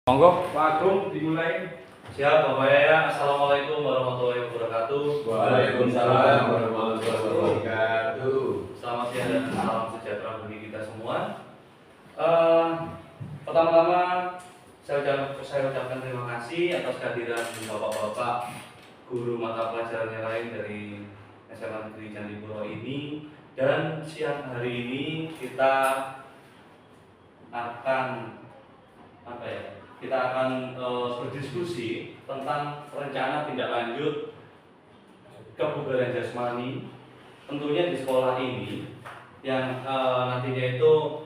Monggo, Pak Agung dimulai. Siap, Bapak Yaya. Assalamualaikum warahmatullahi wabarakatuh. Waalaikumsalam warahmatullahi wabarakatuh. Selamat siang dan salam sejahtera bagi kita semua. Pertama-tama saya ucapkan terima kasih atas kehadiran Bapak-bapak guru mata pelajaran yang lain dari SMA Negeri Candipuro ini. Dan siang hari ini kita akan berdiskusi tentang rencana tindak lanjut kebugaran jasmani tentunya di sekolah ini yang nantinya itu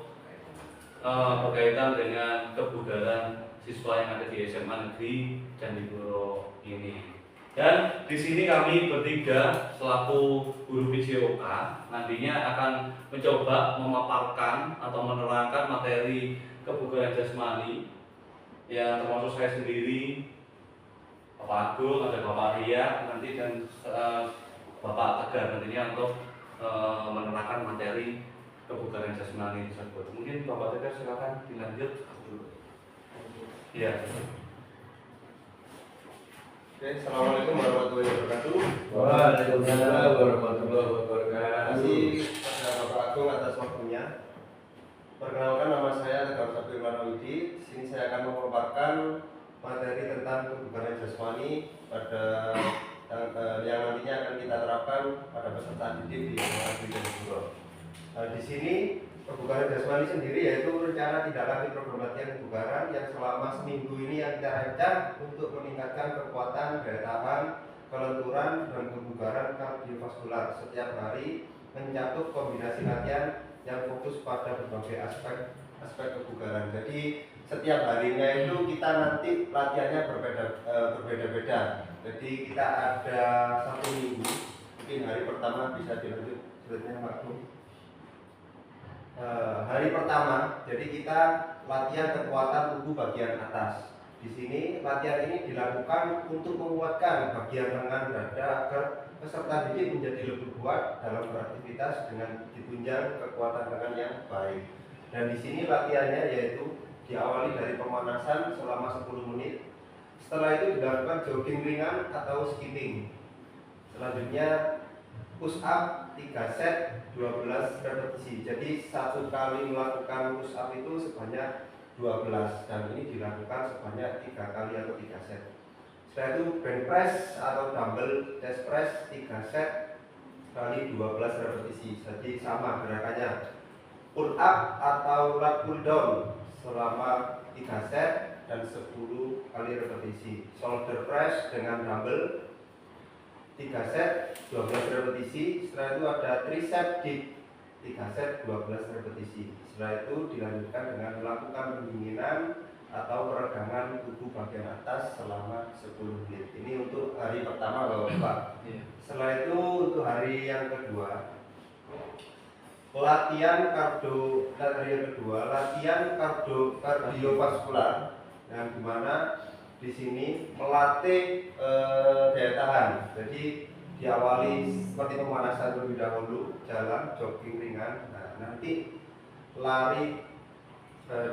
berkaitan dengan kebugaran siswa yang ada di SMA Negeri Candipuro ini. Dan di sini kami bertiga selaku guru PJOK nantinya akan mencoba memaparkan atau menerangkan materi kebugaran jasmani, ya termasuk saya sendiri, Bapak Agung, ada Bapak Ria nanti dan Bapak Tegar nantinya untuk menerangkan materi kebugaran jasmani tersebut. Mungkin Bapak Tegar silakan dilanjut dulu. Ya. Oke, assalamualaikum warahmatullahi wabarakatuh. Waalaikumsalam warahmatullahi wabarakatuh. Terima kasih kepada Bapak Agung atas waktunya. Perkenalkan, nama saya Tegar Sabtu Imanawidi. Di sini saya akan memaparkan materi tentang kebugaran jasmani yang nantinya akan kita terapkan pada peserta didik di SMA Negeri Candipuro. Di sini kebugaran jasmani sendiri yaitu rencana tindak lanjut program latihan kebugaran yang selama seminggu ini yang kita rancang untuk meningkatkan kekuatan daya tahan, kelenturan dan kebugaran kardiovaskular setiap hari, mencakup kombinasi latihan yang fokus pada berbagai aspek kebugaran. Jadi setiap harinya itu kita nanti latihannya berbeda-beda. Jadi kita ada satu minggu, mungkin hari pertama bisa dilanjut selanjutnya Pak Bung. Hari pertama, jadi kita latihan kekuatan tubuh bagian atas. Di sini latihan ini dilakukan untuk menguatkan bagian lengan dada agar peserta didik menjadi lebih kuat dalam beraktivitas dengan ditunjang kekuatan lengan yang baik. Dan di sini latihannya yaitu diawali dari pemanasan selama 10 menit. Setelah itu dilakukan jogging ringan atau skipping. Selanjutnya push up 3 set 12 repetisi. Jadi satu kali melakukan push up itu sebanyak 12 dan ini dilakukan sebanyak 3 kali atau 3 set. Setelah itu bench press atau dumbbell chest press 3 set kali 12 repetisi. Jadi sama gerakannya. Pull up atau lat pull down selama 3 set dan 10 kali repetisi. Shoulder press dengan dumbbell 3 set 12 repetisi. Setelah itu ada tricep dip 3 set 12 repetisi. Setelah itu dilanjutkan dengan melakukan pendinginan atau peregangan tubuh bagian atas selama 10 menit. Ini untuk hari pertama Bapak. Setelah itu untuk hari yang kedua latihan kardiovaskular yang dimana di sini melatih daya tahan. Jadi diawali seperti pemanasan terlebih dahulu, jalan, jogging ringan. Nah, nanti lari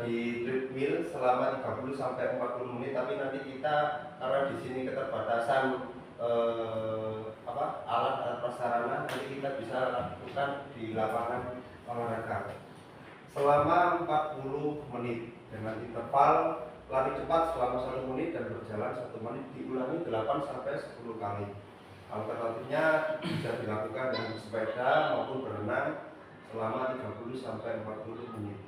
di treadmill selama 30 sampai 40 menit. Tapi nanti kita karena di sini keterbatasan alat prasarana, nanti kita bisa lakukan di lapangan olahraga selama 40 menit dengan interval lari cepat selama 1 menit dan berjalan 1 menit, diulangi 8 sampai 10 kali. Alternatifnya bisa dilakukan dengan sepeda maupun berenang selama 30 sampai 40 menit.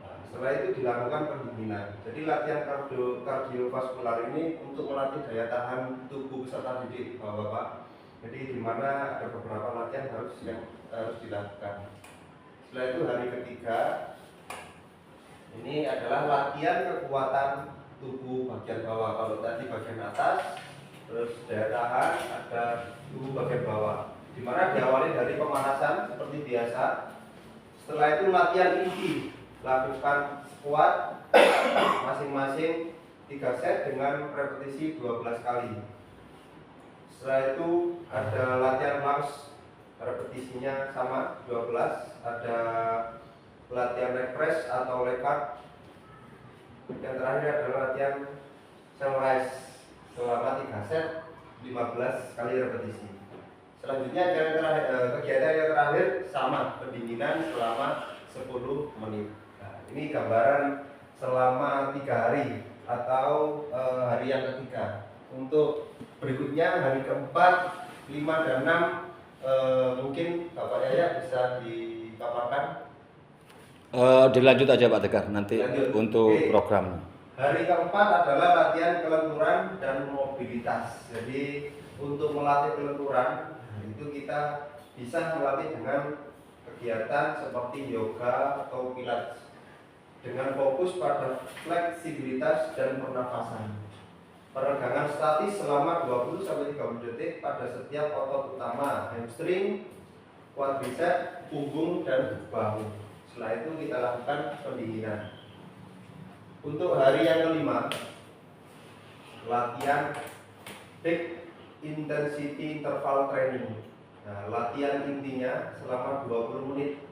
Nah, setelah itu dilakukan pendinginan. Jadi latihan kardiovaskular ini untuk melatih daya tahan tubuh peserta didik Bapak. Jadi di mana ada beberapa latihan yang harus dilakukan. Setelah itu hari ketiga ini adalah latihan kekuatan tubuh bagian bawah. Kalau tadi bagian atas, terus daya tahan ada tubuh bagian bawah. Di mana diawali dari pemanasan seperti biasa. Setelah itu latihan inti, lakukan squat masing-masing 3 set dengan repetisi 12 kali. Setelah itu ada latihan lunge, repetisinya sama 12. Ada latihan leg press atau leg cut Yang terakhir adalah latihan sunrise selama 3 set 15 kali repetisi. Selanjutnya kegiatan yang terakhir sama, pendinginan selama 10 menit. Nah, ini gambaran selama 3 hari atau hari yang ketiga. Untuk berikutnya hari keempat, 5 dan 6 mungkin Bapak Yaya bisa dipaparkan. Dilanjut aja Pak Tegar nanti Lanjut. untuk Oke. program. Hari keempat adalah latihan kelenturan dan mobilitas. Jadi untuk melatih kelenturan itu kita bisa melatih dengan kegiatan seperti yoga atau pilates dengan fokus pada fleksibilitas dan pernafasan. Peregangan statis selama 20-30 detik pada setiap otot utama, hamstring, quadricep, punggung, dan bahu. Setelah itu kita lakukan pendinginan. Untuk hari yang kelima, latihan peak intensity interval training. Nah, latihan intinya selama 20 menit,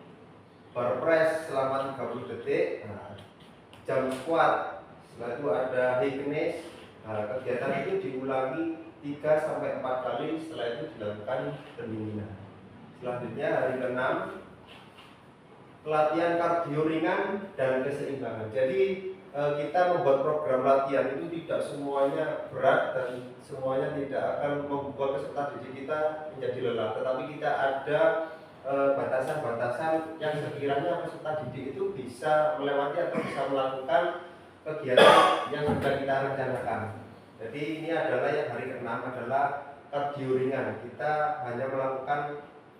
bar press selama 30 detik, jump squat, setelah itu ada high knees. Nah, kegiatan itu diulangi 3-4 kali, setelah itu dilakukan pendinginan. Selanjutnya hari ke-6, latihan kardio ringan dan keseimbangan. Jadi kita membuat program latihan itu tidak semuanya berat dan semuanya tidak akan membuat peserta didik kita menjadi lelah, tetapi kita ada batasan-batasan yang sekiranya peserta didik itu bisa melewati atau bisa melakukan kegiatan yang sudah kita rencanakan. Jadi ini adalah yang hari ke-6 adalah kardio ringan. Kita hanya melakukan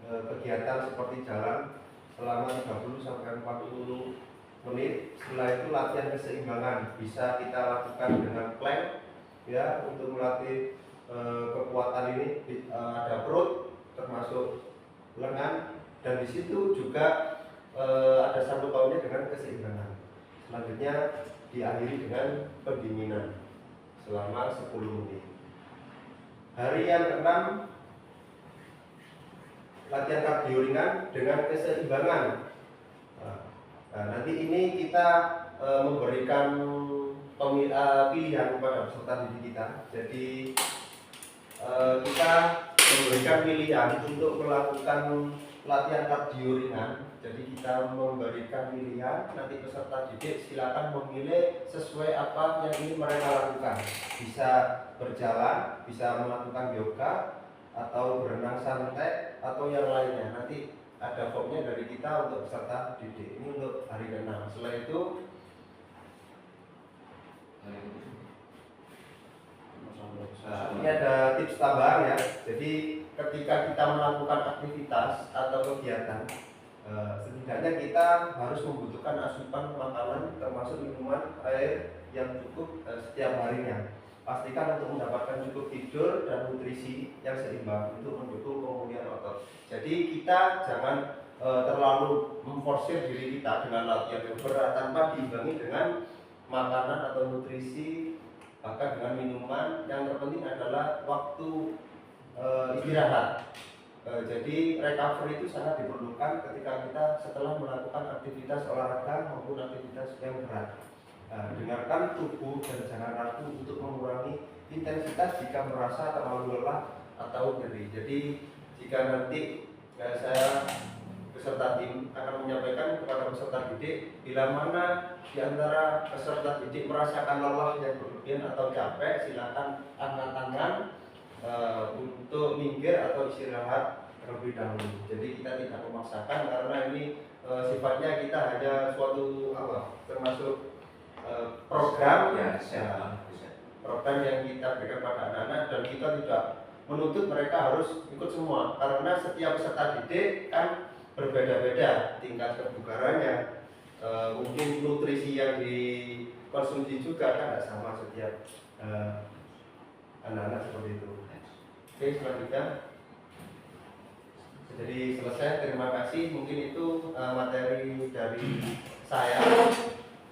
kegiatan seperti jalan selama 30-40 menit. Setelah itu latihan keseimbangan bisa kita lakukan dengan plank ya, untuk melatih kekuatan ini. Ada perut termasuk lengan, dan di situ juga ada sangkut pautnya dengan keseimbangan. Selanjutnya diakhiri dengan pendinginan selama 10 menit. Hari yang ke-6 latihan kardio ringan dengan keseimbangan. Nah, nanti ini kita memberikan pilihan kepada peserta didik kita. Jadi kita memberikan pilihan untuk melakukan latihan kardio ringan. Jadi kita memberikan pilihan, nanti peserta didik silakan memilih sesuai apa yang ingin mereka lakukan. Bisa berjalan, bisa melakukan yoga, atau berenang santai, atau yang lainnya. Nanti ada formnya dari kita untuk peserta didik. Ini untuk hari ke-6. Setelah itu ini ada tips tambahan ya. Jadi ketika kita melakukan aktivitas atau kegiatan, setidaknya kita harus membutuhkan asupan makanan termasuk minuman, air yang cukup setiap harinya. Pastikan untuk mendapatkan cukup tidur dan nutrisi yang seimbang untuk mendukung pemulihan otot. Jadi kita jangan terlalu memforsir diri kita dengan latihan yang berat tanpa diimbangi dengan makanan atau nutrisi, bahkan dengan minuman. Yang terpenting adalah waktu istirahat. Jadi recovery itu sangat diperlukan ketika kita setelah melakukan aktivitas olahraga maupun aktivitas yang berat. Dengarkan tubuh dan jangan ragu untuk mengurangi intensitas jika merasa terlalu lelah atau nyeri. Jadi jika nanti saya peserta tim akan menyampaikan kepada peserta didik, bila mana di antara peserta didik merasakan lelah yang berlebihan atau capek, silakan angkat tangan untuk minggir atau istirahat terlebih dahulu. Jadi kita tidak memaksakan karena ini sifatnya kita hanya suatu termasuk program program yang kita berikan pada anak-anak, dan kita tidak menuntut mereka harus ikut semua karena setiap peserta didik kan berbeda-beda tingkat kebugarannya, mungkin nutrisi yang dikonsumsi juga kan tidak sama setiap anak-anak seperti itu. Oke, selanjutnya. Jadi selesai, terima kasih. Mungkin itu materi dari saya.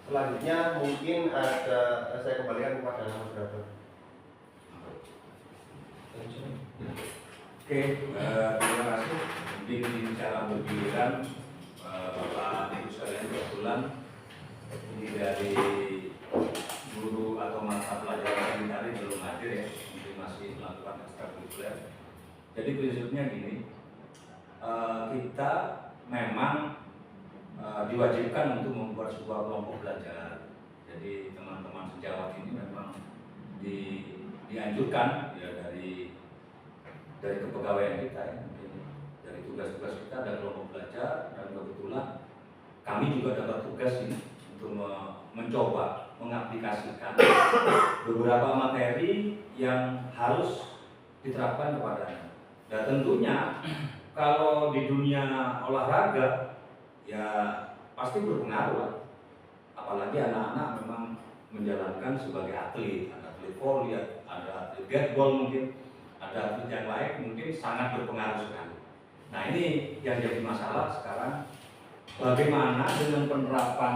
Selanjutnya mungkin ada saya kembalikan kepada moderator. Oke, terima kasih. Mungkin cara bergiliran Bapak Ibu sekalian kebetulan ini dari Jadi prinsipnya gini, kita memang diwajibkan untuk membuat sebuah kelompok belajar. Jadi teman-teman sejawat ini memang dianjurkan ya dari kepegawaian kita ya, dari tugas-tugas kita ada kelompok belajar, dan kebetulan kami juga dapat tugas ini untuk mencoba mengaplikasikan beberapa materi yang harus diterapkan kepadanya. Dan tentunya kalau di dunia olahraga ya pasti berpengaruh lah. Apalagi anak-anak memang menjalankan sebagai atlet, ada atlet voli, ada atlet gateball mungkin, ada atlet yang lain mungkin sangat berpengaruh sekali. Nah ini yang jadi masalah sekarang, bagaimana dengan penerapan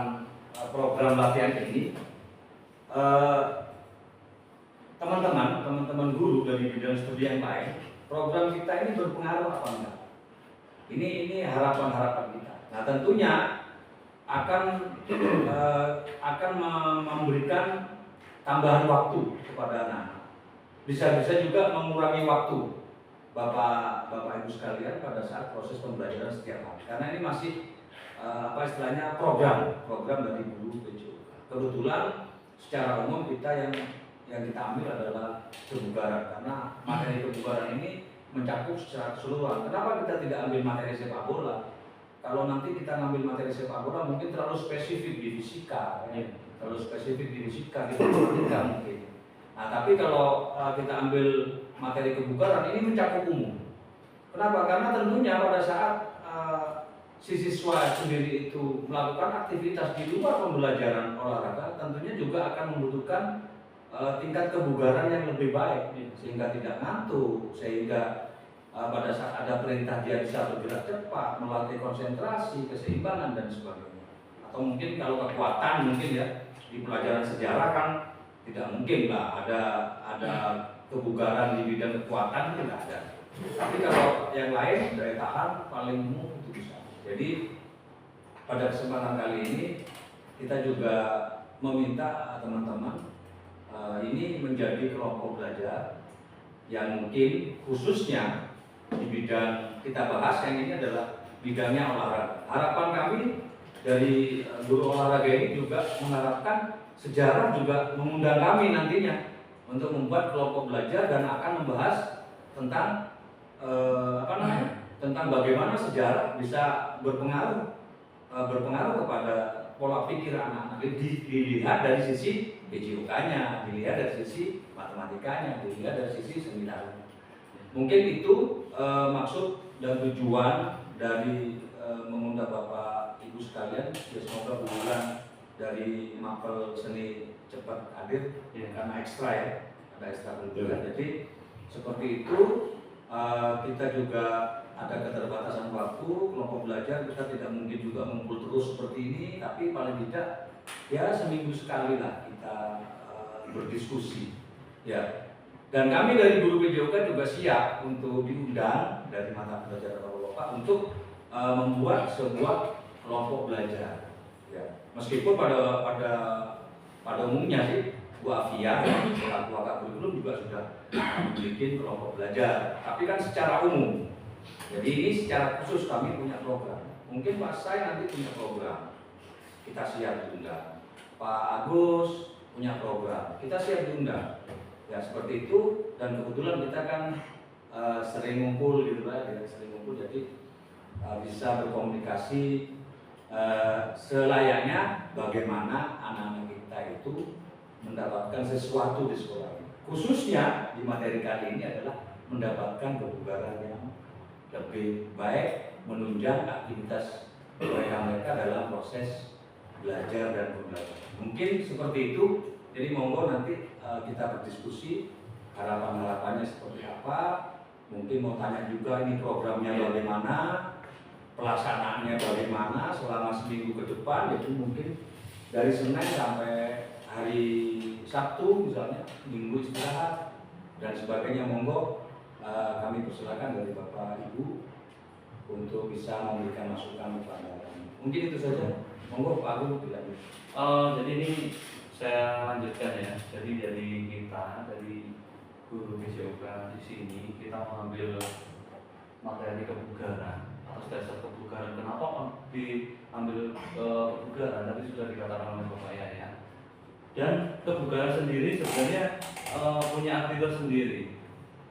program latihan ini. Teman-teman guru dari bidang studi yang lain, program kita ini berpengaruh apa enggak? Ini harapan-harapan kita. Nah tentunya akan memberikan tambahan waktu kepada anak. Bisa-bisa juga mengurangi waktu Bapak Ibu sekalian pada saat proses pembelajaran setiap hari. Karena ini masih istilahnya program dari guru PJOK. Kebetulan secara umum kita yang kita ambil adalah kebugaran, karena materi kebugaran ini mencakup secara keseluruhan. Kenapa kita tidak ambil materi sepak bola? Kalau nanti kita ngambil materi sepak bola mungkin terlalu spesifik di fisika, ya. Terlalu spesifik di fisika, di matematika mungkin. Nah, tapi kalau kita ambil materi kebugaran ini mencakup umum. Kenapa? Karena tentunya pada saat si siswa sendiri itu melakukan aktivitas di luar pembelajaran olahraga, tentunya juga akan membutuhkan tingkat kebugaran yang lebih baik, sehingga tidak ngantuk, sehingga pada saat ada perintah dia bisa bergerak cepat, melatih konsentrasi, keseimbangan dan sebagainya. Atau mungkin kalau kekuatan mungkin ya di pelajaran sejarah kan tidak mungkin lah ada kebugaran di bidang kekuatan, tidak ada. Tapi kalau yang lain daya tahan paling umum itu bisa. Jadi pada kesempatan kali ini kita juga meminta teman-teman ini menjadi kelompok belajar yang mungkin khususnya di bidang kita bahas yang ini adalah bidangnya olahraga. Harapan kami dari guru olahraga ini juga mengharapkan sejarah juga mengundang kami nantinya untuk membuat kelompok belajar dan akan membahas tentang tentang bagaimana sejarah bisa berpengaruh kepada pola pikir anak-anak. Dilihat dari sisi PJOK-nya, dilihat dari sisi matematikanya, dilihat dari sisi seminar. Mungkin itu maksud dan tujuan dari mengundang Bapak Ibu sekalian. Ya, semoga bulan dari mapel seni cepat hadir karena ekstra ya, ada ekstra bulan. Jadi seperti itu. Kita juga ada keterbatasan waktu, kelompok belajar kita tidak mungkin juga ngumpul terus seperti ini, tapi paling tidak ya seminggu sekali lah kita berdiskusi ya. Dan kami dari guru PJOK juga siap untuk diundang dari mata pelajaran Bapak untuk membuat sebuah kelompok belajar ya. Meskipun pada umumnya sih Bu Afia selaku Wakil Kurikulum juga sudah memiliki kelompok belajar, tapi kan secara umum. Jadi ini secara khusus kami punya program. Mungkin Pak Sai nanti punya program, kita siap diundang. Pak Agus punya program, kita siap diundang. Ya seperti itu. Dan kebetulan kita kan sering ngumpul gitu ya, sering ngumpul jadi bisa berkomunikasi selayaknya bagaimana anak-anak kita itu mendapatkan sesuatu di sekolah ini. Khususnya di materi kali ini adalah mendapatkan kebugaran yang lebih baik, menunjang aktivitas mereka dalam proses belajar dan pembelajaran. Mungkin seperti itu. Jadi monggo nanti kita berdiskusi harapan-harapannya seperti apa. Mungkin mau tanya juga ini programnya bagaimana, pelaksanaannya bagaimana selama seminggu ke depan. Jadi mungkin dari Senin sampai hari Sabtu misalnya, minggu istirahat dan sebagainya. Monggo kami persilakan dari Bapak Ibu untuk bisa memberikan masukan kepada kami. Mungkin itu saja. Monggo Pak Agung dilanjut. Jadi ini saya lanjutkan ya. Jadi dari kita dari guru PJOK di sini kita mengambil materi kebugaran atas dasar kebugaran. Kenapa kok diambil kebugaran? Tadi sudah dikatakan oleh Bapak ya. Dan kebugaran sendiri sebenarnya punya arti tersendiri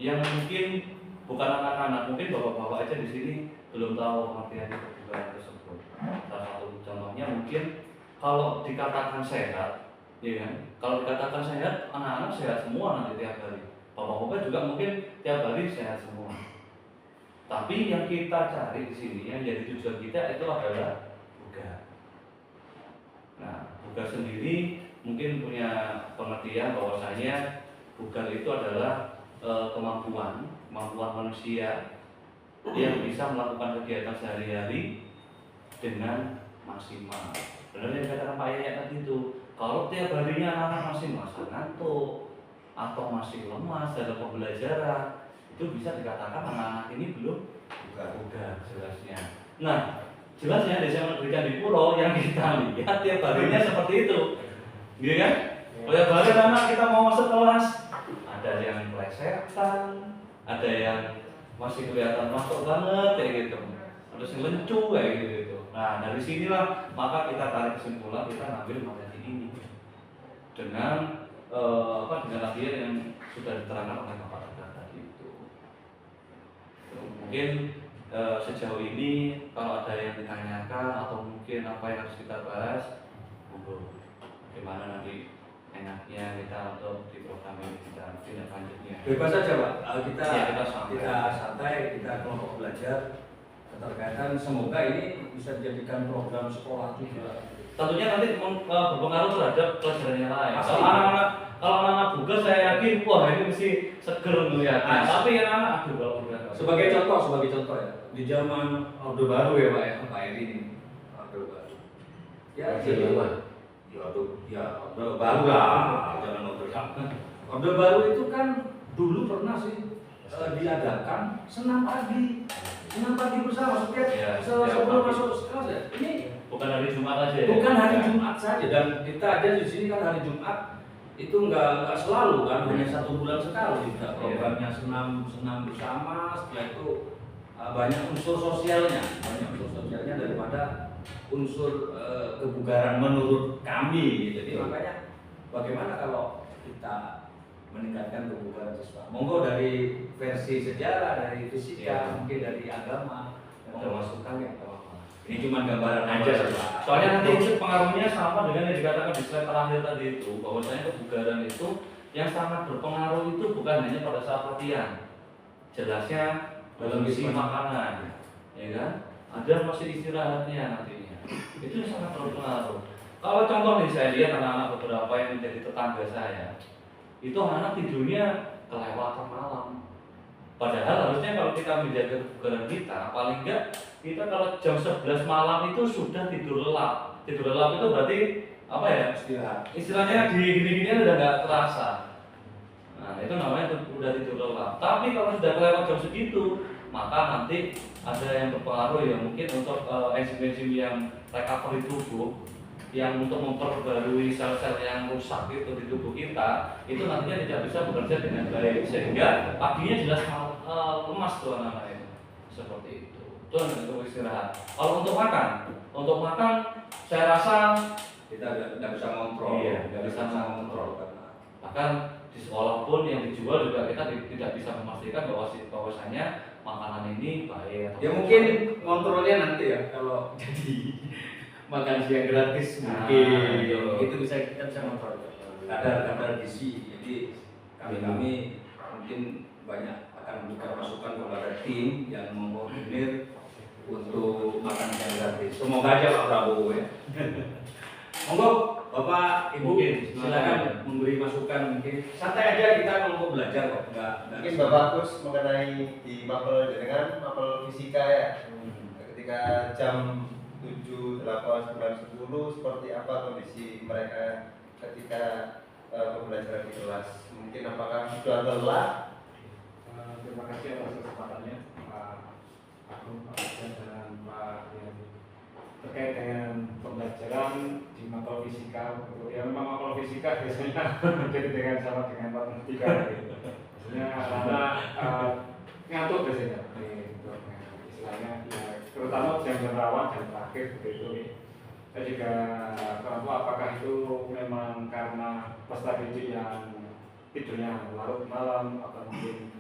yang mungkin bukan anak-anak, mungkin bapak-bapak aja di sini belum tahu pengertian kebugaran tersebut. Salah satu contohnya mungkin kalau dikatakan sehat, ya kan? Kalau dikatakan sehat, anak-anak sehat semua nanti tiap hari. Bapak-bapak juga mungkin tiap hari sehat semua. Tapi yang kita cari di sini, yang jadi tujuan kita itu adalah bugar. Nah, bugar sendiri mungkin punya pengertian bahwasanya bugar itu adalah kemampuan manusia yang bisa melakukan kegiatan sehari-hari dengan maksimal. Benar yang dikatakan Pak Yaya tadi itu, kalau tiap harinya anak-anak masih merasa ngantuk atau masih lemas dalam pembelajaran, itu bisa dikatakan anak-anak ini belum bugar jelasnya. Nah, jelasnya di SMA Candipuro yang kita lihat tiap harinya seperti itu. Iya kan? Tiap hari anak kita mau masuk kelas, ada yang plesetan, ada yang masih kelihatan masuk banget kayak gitu, terus yang lencu kayak gitu. Nah, dari sinilah maka kita tarik kesimpulan, kita ngambil materi ini dengan dengan latihan yang sudah diterangkan oleh Bapak Tegar tadi itu. Mungkin sejauh ini kalau ada yang ditanyakan atau mungkin apa yang harus kita bahas, monggo. Bagaimana nanti enaknya kita untuk di program ini kita tindak lanjutnya. Bebas saja Pak, kita kita santai, kita kelompok belajar keterkaitan. Semoga ini bisa dijadikan program sekolah juga. tentunya nanti berpengaruh terhadap pelajaran yang lain. Pasti. Kalau anak-anak buka saya yakin wah ini mesti seger melihatnya. Tapi yang anak aduh kalau udah Sebagai contoh ya, di zaman Orde Baru ya Pak ya, Pak Eri ini Orde Baru. Ya, Orde Baru lah, jangan Orde Lama. Orde Baru itu kan dulu pernah sih diadakan senam pagi bersama setiap sebelum masuk kelas ya. Ini bukan hari Jumat aja ya? bukan hari Jumat saja, dan kita aja di sini kan hari Jumat itu nggak selalu kan, hanya 1 bulan sekali kita programnya senam bersama. Setelah itu banyak unsur sosialnya daripada unsur kebugaran menurut kami. Jadi makanya bagaimana kalau kita meningkatkan kebugaran siswa? Monggo dari versi sejarah, dari fisika, mungkin dari agama, ada masukan ya apa? Ini cuma gambaran aja. Soalnya nanti itu pengaruhnya sama dengan yang dikatakan di slide terakhir tadi itu, bahwasanya kebugaran itu yang sangat berpengaruh itu bukan hanya pada saat latihan. Jelasnya dalam isi makanan, ya kan? Ada masih istirahatnya nantinya. Itu yang sangat berpengaruh. Kalau contoh nih saya lihat anak-anak beberapa yang menjadi tetangga saya, itu anak tidurnya kelewatan malam. Padahal harusnya kalau kita menjaga kebugaran kita, paling enggak kita kalau jam 11 malam itu sudah tidur lelap. Tidur lelap itu berarti apa ya? Istilahnya di gini-gini udah nggak terasa. Nah itu namanya udah tidur lelap. Tapi kalau sudah kelewat jam segitu, maka nanti ada yang berpengaruh ya mungkin untuk enzim-enzim yang recovery tubuh, yang untuk memperbarui sel-sel yang rusak itu di tubuh kita, itu nantinya tidak bisa bekerja dengan baik, sehingga paginya jelas lemas tuh anak-anak itu. Seperti itu. Itu untuk istirahat. Kalau untuk makan saya rasa Kita nggak bisa kontrol. Iya, nggak bisa mengontrol. Bahkan di sekolah pun yang dijual juga kita tidak bisa memastikan bahwasanya makanan ini baik atau Ya mungkin kontrolnya nanti ya, kalau jadi makan siang gratis mungkin itu kita bisa kontrol kadar gizi. Jadi kami mungkin banyak akan memberikan masukan kepada tim yang mengkoordinir untuk makan siang gratis. Semoga aja Pak Prabowo ya. Monggo Bapak Ibu silakan memberi masukan, mungkin santai aja, kita mau belajar kok. Mungkin Bapak Agus mengenai di mapel dengan mapel fisika ya. Ketika jam 7, 8, 9, 10 seperti apa kondisi mereka ketika pembelajaran di kelas? Mungkin apakah sudah lelah? Terima kasih atas kesempatannya Pak Agung, Pak Agung dan Pak Yadi. Terkait dengan pembelajaran di mapel fisika, ya memang mapel fisika biasanya jadi dengan sama dengan matematika. Maksudnya anak ngantuk biasanya istilahnya ya, terutama jam rawan jam terakhir seperti itu nih. Saya juga kurang tahu apakah itu memang karena peserta didik yang tidurnya larut malam atau mungkin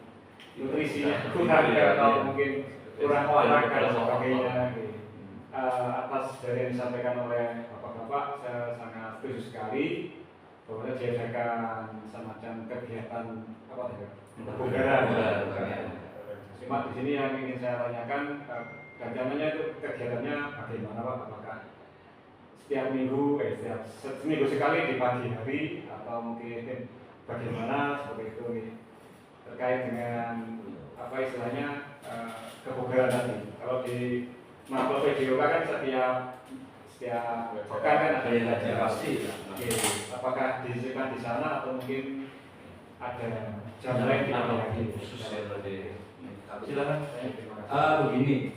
nutrisinya kurang atau mungkin kurang olahraga dan sebagainya. Atas dari yang disampaikan oleh bapak-bapak, saya sangat setuju sekali bahwa diadakan semacam kegiatan apa ya, kebugaran. Cuma di sini yang ingin saya tanyakan, bagaimana itu kegiatannya bagaimana Pak? Apakah setiap minggu, setiap seminggu sekali di pagi hari atau mungkin bagaimana seperti itu nih, terkait dengan apa istilahnya kebugaran tadi. Kalau di Mapel PJOK kan setiap pekan kan ada yang pasti. Apakah disimpan di sana atau mungkin ada jam lain di khusus ya tadi. Silakan. Begini,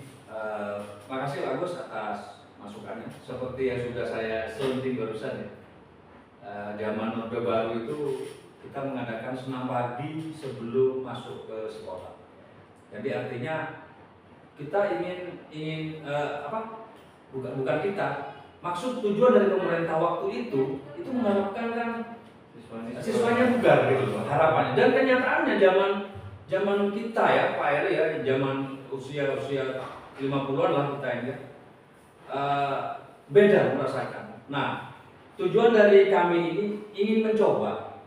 makasih Pak Agus atas masukannya. Seperti yang sudah saya selenting barusan ya, zaman Orde Baru itu kita mengadakan senam pagi sebelum masuk ke sekolah. Jadi artinya kita ingin bukan kita. Maksud tujuan dari pemerintah waktu itu mengharapkan kan siswanya bugar gitu loh, harapannya. Dan kenyataannya zaman kita ya Pak Eri ya, zaman usia 50-an lah kita ini beda merasakan. Nah, tujuan dari kami ini ingin mencoba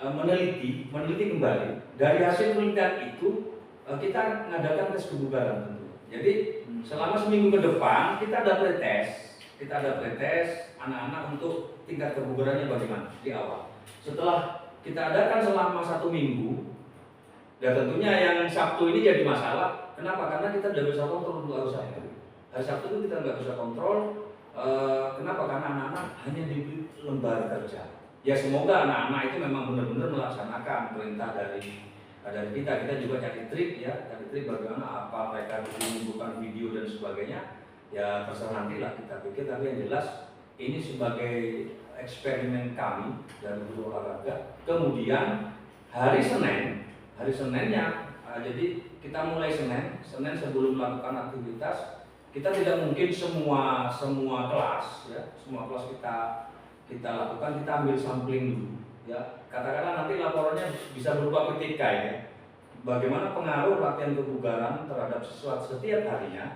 meneliti kembali dari hasil penelitian itu. Kita mengadakan tes kebugaran tentu. Jadi selama seminggu ke depan kita ada pretest anak-anak untuk tingkat kebugarannya bagaimana di awal. Setelah kita adakan selama 1 minggu, dan tentunya yang Sabtu ini jadi masalah. Kenapa? Karena kita tidak bisa kontrol untuk hari Sabtu. Hari Sabtu itu kita nggak bisa kontrol. Kenapa? Karena anak-anak hanya diberi lembar kerja. Ya semoga anak-anak itu memang benar-benar melaksanakan perintah dari kita juga cari trik bagaimana apa mereka mengumpulkan video dan sebagainya, ya terserah nanti lah kita pikir. Tapi yang jelas ini sebagai eksperimen kami dari guru olahraga. Kemudian hari Seninnya jadi kita mulai Senin sebelum melakukan aktivitas, kita tidak mungkin semua kelas kita lakukan, kita ambil sampling dulu ya. Katakanlah nanti laporannya bisa berupa PTK ya. Bagaimana pengaruh latihan kebugaran terhadap siswa setiap harinya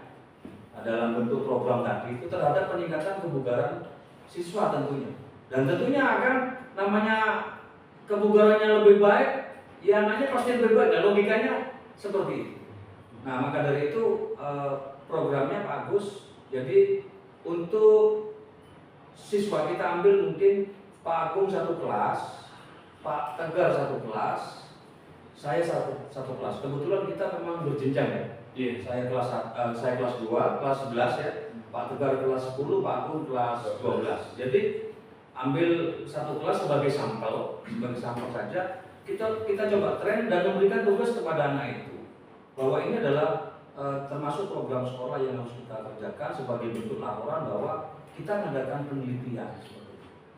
dalam bentuk program tadi itu terhadap peningkatan kebugaran siswa tentunya. Dan tentunya akan namanya kebugarannya lebih baik, ya anaknya pasti lebih baik. Nah, logikanya seperti itu. Nah, maka dari itu programnya Pak Agus. Jadi untuk siswa kita ambil mungkin Pak Agung 1 kelas, Pak Tegar 1 kelas, saya satu kelas. Kebetulan kita memang berjenjang ya. Iya. Saya kelas 2, kelas 11 ya. Pak Tegar kelas 10, Pak Agung kelas 12. Jadi ambil 1 kelas sebagai sampel saja. Kita coba tren dan memberikan tugas kepada anak itu bahwa ini adalah termasuk program sekolah yang harus kita kerjakan sebagai bentuk laporan bahwa kita mengadakan penelitian.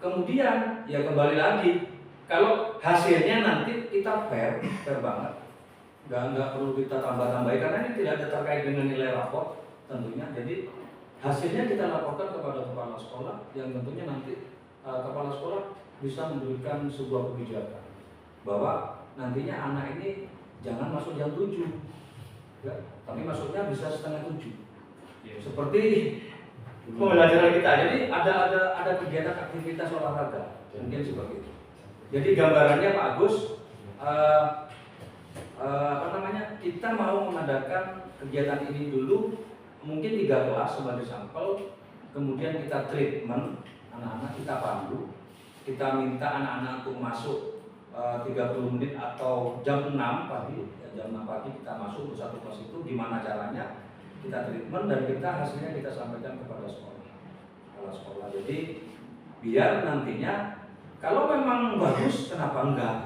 Kemudian ya kembali lagi, kalau hasilnya nanti kita fair banget, nggak perlu kita tambah-tambahin karena ini tidak ada terkait dengan nilai rapor tentunya. Jadi hasilnya kita laporkan kepada kepala sekolah yang tentunya nanti kepala sekolah bisa memberikan sebuah kebijakan bahwa nantinya anak ini jangan masuk jam 7 ya, tapi masuknya bisa setengah 7 ya, seperti pembelajaran kita. Jadi ada kegiatan aktivitas olahraga mungkin seperti itu. Jadi gambarannya Pak Agus, kita mau mengadakan kegiatan ini dulu mungkin 3 kelas sebagai sampel, kemudian kita treatment anak-anak, kita pandu, kita minta anak-anak untuk masuk 30 menit atau jam 6 pagi, jam 6 pagi kita masuk ke 1 kelas itu. Gimana caranya? Kita treatment dan hasilnya kita sampaikan kepada kepala sekolah. Jadi biar nantinya kalau memang bagus, kenapa enggak?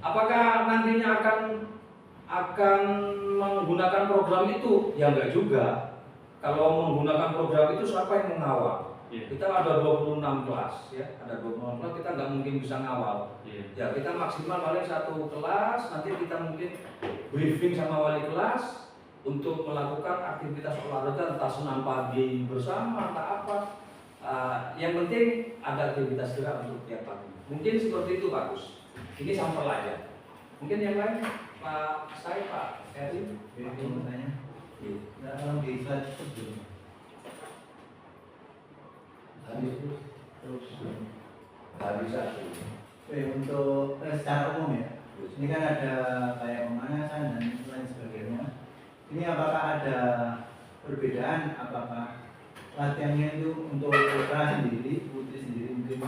Apakah nantinya akan menggunakan program itu? Ya enggak juga. Kalau menggunakan program itu siapa yang mengawal? Iya. Kita ada 26 kelas ya, ada 26 kelas, kita nggak mungkin bisa ngawal. Iya. Ya kita maksimal paling satu kelas, nanti kita mungkin briefing sama wali kelas untuk melakukan aktivitas olahraga, entah senam pagi bersama, entah apa. Yang penting ada aktivitas gerak untuk tiap pagi. Mungkin seperti itu Pak Gus. Ini sampel aja. Mungkin yang lain Pak saya Pak Eri. Mau tanya? Iya. Nah, kalau di slide sebelum terus Hari satu. untuk secara umum ya, ini kan ada kayak pemanasan dan lain sebagainya. Ini apakah ada perbedaan? Apakah latihannya itu untuk putra sendiri, putri sendiri mungkin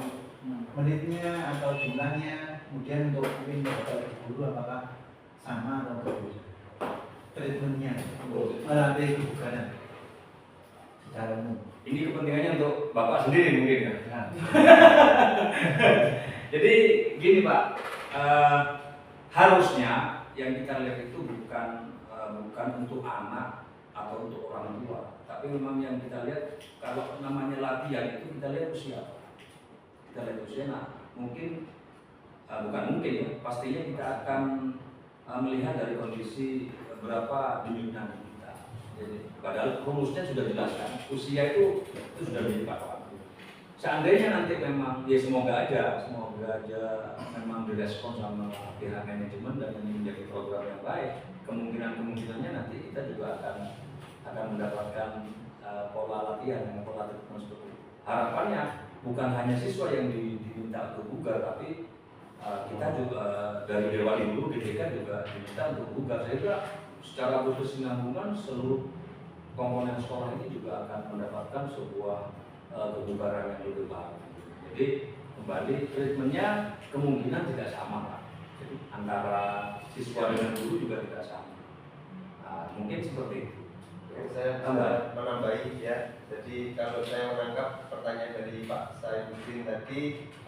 menitnya atau jumlahnya, kemudian untuk mungkin beberapa guru apakah sama atau berbeda? Treatmentnya untuk melatih kebugaran secara umum. Ini kepentingannya untuk Bapak sendiri mungkin ya. Nah, Jadi gini Pak, harusnya yang kita lihat itu bukan untuk anak atau untuk orang tua, tapi memang yang kita lihat kalau namanya latihan itu kita lihat usia. Kita lihat usia, nah mungkin bukan mungkin ya, pastinya kita akan melihat dari kondisi berapa bibit nanti kita. Jadi padahal rumusnya sudah jelaskan, usia itu sudah menjadi patokan. Seandainya nanti memang ya semoga aja memang direspon sama pihak manajemen dan ini menjadi program yang baik, kemungkinannya nanti kita juga akan mendapatkan pola latihan seperti itu. Harapannya bukan hanya siswa yang diminta untuk bugar, tapi kita juga dari Dewan Ibu GDK juga diminta untuk bugar. Saya kira secara berkesinambungan seluruh komponen sekolah ini juga akan mendapatkan sebuah kebugaran yang lebih baik. Jadi kembali treatmentnya kemungkinan tidak sama Pak. Jadi antara siswa dengan guru juga tidak sama. Mungkin seperti itu. Saya menambahi ya. Jadi kalau saya menangkap pertanyaan dari Pak Saifuddin tadi,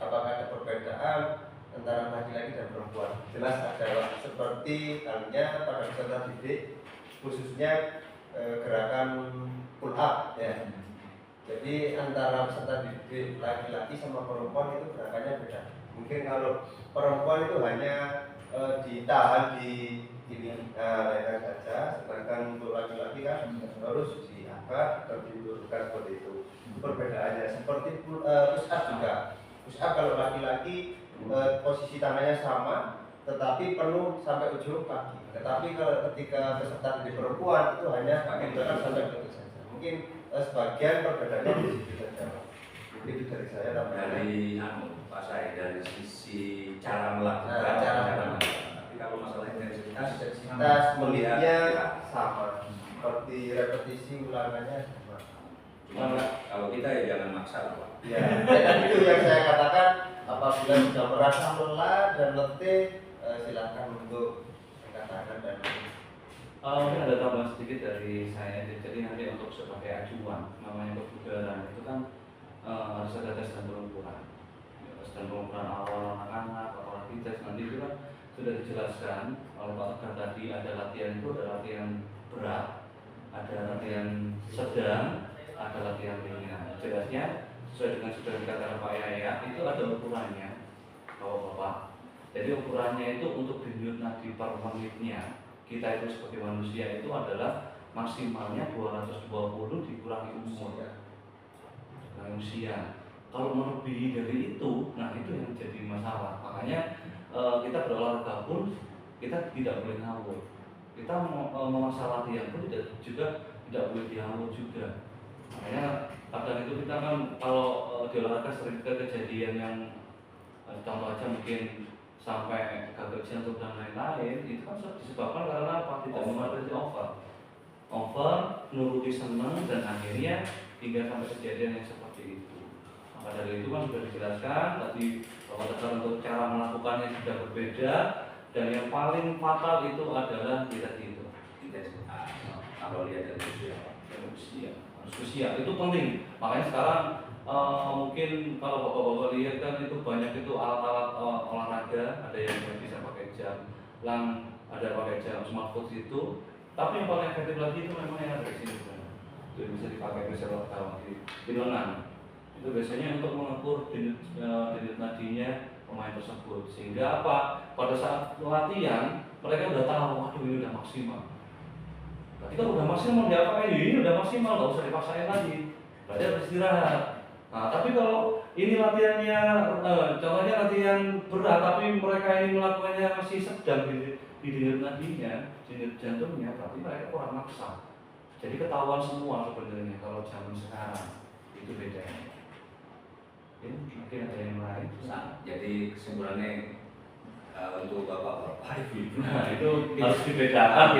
apakah ada perbedaan antara laki-laki dan perempuan? Jelas ada, seperti halnya pada peserta didik, khususnya gerakan pull up ya. Jadi antara peserta didik laki-laki sama perempuan itu gerakannya beda. Mungkin kalau perempuan itu hanya ditahan di ini leher saja, sedangkan untuk laki-laki kan harus diangkat dan diturunkan seperti itu. Perbedaannya seperti push up juga. Push up kalau laki-laki posisi tangannya sama, tetapi penuh sampai ujung kaki. Tetapi kalau ketika peserta didik perempuan itu hanya menggunakan sampai lutut saja. Mungkin sebagian perbedaannya di situ saja. Itu dari saya Dari Pak saya dari sisi cara melakukan, cara melakukan. Tapi kalau masalah intensitas menitnya sama, seperti repetisi ulangannya sama. Cuma kalau kita ya jangan maksa Pak. Ya, dan itu yang saya katakan, apabila sudah merasa lelah dan letih, silakan untuk angkat tangan dan Mungkin ada tambahan sedikit dari saya. Jadi nanti untuk sebagai acuan, namanya kebugaran itu kan harus ada tes dan pengukuran. Tes dan pengukuran awal anak-anak, awal tes nanti itu kan sudah dijelaskan oleh Pak Tegar tadi, ada latihan itu ada latihan berat, ada latihan sedang, ada latihan ringan. Jelasnya sesuai dengan sudah dikatakan Pak Yaya itu ada ukurannya, Bapak. Jadi ukurannya itu untuk denyut nadi per menitnya. Kita itu sebagai manusia itu adalah maksimalnya 220 dikurangi umur, dikurangi usia. Kalau melebihi dari itu, nah itu yang jadi masalah. Makanya kita berolahraga pun kita tidak boleh ngawur. Kita memaksa latihan pun tidak boleh dianggur juga. Makanya kadang itu kita kan kalau di olahraga sering kejadian yang contoh aja mungkin sampai gagal jantung dan lain-lain, itu kan disebabkan karena apa? Tidak mematuhi over, nuruti seneng, dan akhirnya hingga sampai kejadian yang seperti itu. Maka dari itu kan sudah dijelaskan tadi bahwa untuk cara melakukannya sudah berbeda, dan yang paling fatal itu adalah kita itu intensitas. Kalau lihat dari usia itu penting. Makanya sekarang mungkin kalau bapak-bapak lihat kan itu banyak itu alat-alat olahraga, ada yang bisa pakai jam, ada pakai jam smartwatch itu. Tapi yang paling efektif lagi itu memang yang ada di sini, itu bisa dipakai misalnya di lengan. itu biasanya untuk mengukur denyut nadinya pemain tersebut, sehingga apa, pada saat latihan mereka udah tahu, waduh ini udah maksimal. Berarti kalau udah maksimal diapain? Ini udah maksimal, nggak usah dipaksain lagi, berarti harus istirahat. Nah, tapi kalau ini latihannya, contohnya latihan berat, tapi mereka ini melakukannya masih sedang di denyut nadinya, denyut jantungnya, berarti mereka kurang maksa. Jadi ketahuan semua sebenarnya kalau zaman sekarang itu bedanya. Ini mungkin ada yang lain. Nah, jadi kesimpulannya untuk bapak-bapak ibu, Nah, itu harus dibedakan.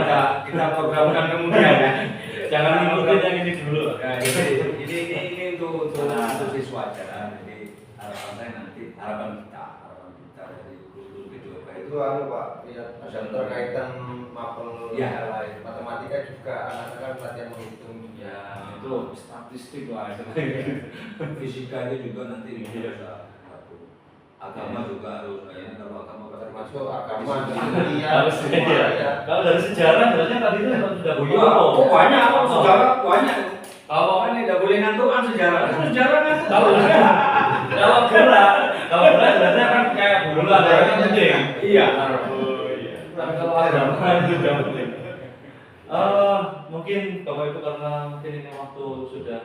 kita programkan kemudian ya. Jangan ngikutin yang ini dulu. Nah, ini untuk siswa aja. Jadi harapan kita dari guru video Itu Pak, lihat ada terkaitan mapel Ya. lain. Matematika juga anak-anak kan latihan menghitung. Ya, itu statistik lah itu. fisika itu juga nanti bisa agama juga harus kalau agama Termasuk agama Fisika. dunia Harus semua ya. ya. Kalau dari sejarah sebenarnya tadi itu sudah Oh banyak, sejarah banyak. Kalau Ini tidak boleh ngantukan sejarah. Sejarah ngantuk. kalau gerak sebenarnya kan kayak bola yang penting. Iya. Oh iya. Tapi kalau agama itu tidak penting. Mungkin Bapak Ibu karena mungkin ini waktu sudah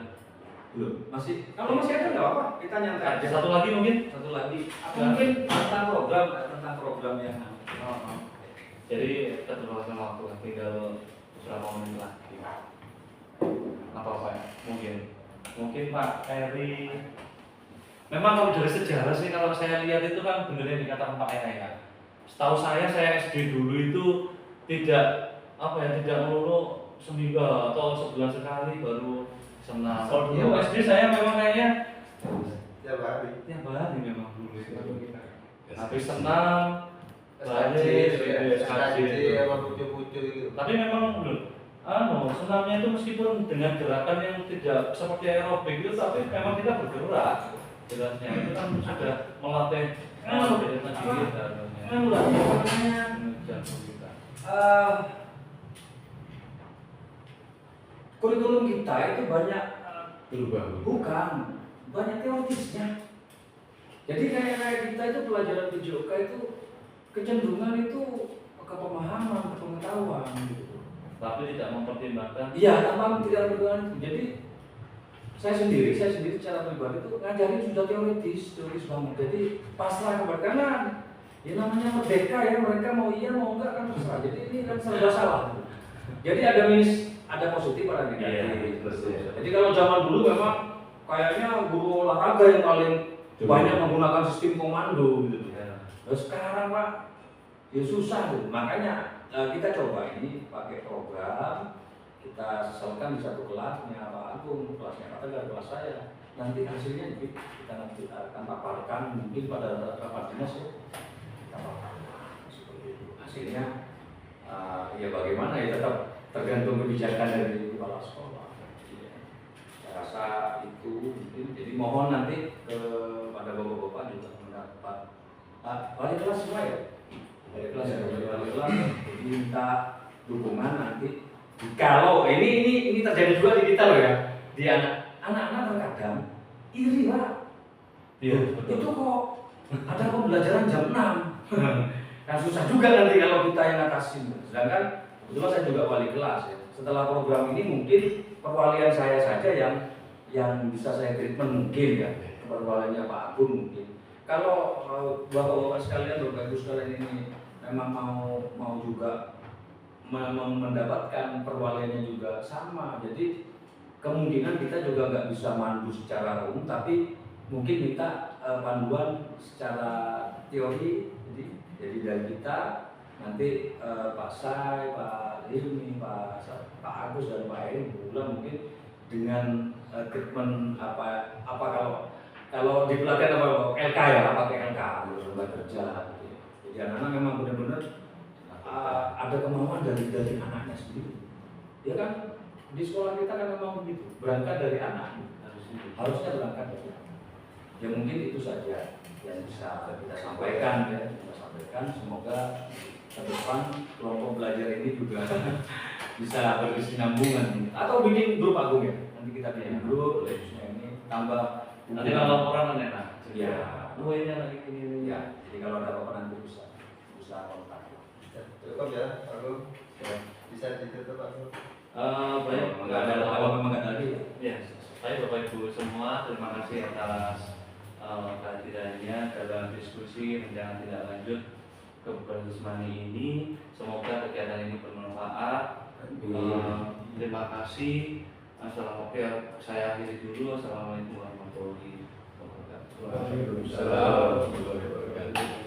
Belum. Kalau masih ada nggak apa-apa. Kita nyantai aja. satu lagi mungkin. Satu lagi. Mungkin tentang program yang Jadi keterbatasan waktu tinggal beberapa menit lagi. Apa Pak? Mungkin Pak Eri. Memang kalau dari sejarah sih kalau saya lihat itu kan benar yang dikatakan Pak Eri ya. Setahu saya SD dulu itu tidak melulu seminggu atau sebulan sekali baru senam. Kalau dulu SD saya memang kayaknya Ya Pak. tiap hari memang dulu itu. Habis senam, SKJ, SKJ. sama pucu-pucu itu. Tapi memang senamnya itu meskipun dengan gerakan yang tidak seperti aerobik itu, tapi memang kita bergerak. Jelasnya itu kan sudah melatih diri kita. Jantung kita. Kurikulum kita itu banyak Berubah. banyak teoritisnya. Jadi kayak kita itu pelajaran PJOK itu kecenderungan itu ke pemahaman, ke pengetahuan gitu. Tapi tidak mempertimbangkan. Iya, tanpa tidak berdoa. Jadi saya sendiri secara pribadi itu ngajarin sudah teoritis banget. Jadi pasrah kepada karena ya namanya merdeka ya, mereka mau iya mau enggak kan terserah. Jadi ini kan serba salah. Jadi ada positif ada negatif. Jadi kalau zaman dulu memang kayaknya guru olahraga yang paling banyak menggunakan sistem komando gitu. Nah, sekarang Pak ya susah tuh. Makanya kita coba ini pakai program, kita sesuaikan di satu kelasnya Pak Agung, kelasnya Pak Tegar, kelas saya. Nanti hasilnya kita nanti akan paparkan mungkin pada rapat dinas ya. Kita paparkan seperti itu. Hasilnya ya bagaimana ya tetap tergantung kebijakan dari kepala sekolah. Saya rasa itu mungkin. Jadi mohon nanti kepada bapak-bapak juga mendapat wali kelas semua ya. Wali kelas ya, wali kelas. Jadi minta dukungan nanti. Kalau ini terjadi juga di kita loh ya. Di anak-anak terkadang iri Pak. Iya, Itu kok ada pembelajaran jam 6. Kan susah juga nanti kalau kita yang ngatasin. Sedangkan kebetulan saya juga wali kelas ya. Setelah program ini mungkin perwalian saya saja yang bisa saya treatment mungkin ya. Perwaliannya Pak Agung mungkin. Kalau bapak-bapak sekalian, bapak ibu sekalian ini memang mau juga mendapatkan perwaliannya juga sama. Jadi kemungkinan kita juga nggak bisa mandu secara umum, tapi mungkin minta panduan secara teori. Jadi dari kita nanti Pak Sai, Pak Hilmi, Pak Agus dan Pak Eri bulan mungkin dengan treatment apa kalau di pelatihan apa LK ya, pakai LK lomba kerja. Jadi anak-anak memang benar-benar ada kemauan dari anaknya sendiri. Ya kan di sekolah kita kan memang begitu, berangkat dari anak harusnya berangkat dari anak. Ya mungkin itu saja yang bisa kita sampaikan ya, semoga ke depan kelompok belajar ini juga bisa berkesinambungan atau bikin grup Agung ya, nanti kita bikin grup khususnya ini tambah Nanti kalau laporan enak. Iya. Oh ini lagi ini. Ya, jadi kalau ada apa-apa nanti bisa kontak. Cukup ya, Pak. Bisa ditutup Pak. Baik, Nggak ada apa-apa memang nggak ada lagi. ya, baik Bapak Ibu semua, terima kasih atas kehadirannya dalam diskusi rencana tindak lanjut Kabupaten Semani ini. Semoga kegiatan ini bermanfaat. Terima kasih. Assalamualaikum. Saya akhiri dulu. Assalamualaikum warahmatullahi wabarakatuh. Waalaikumsalam warahmatullahi wabarakatuh.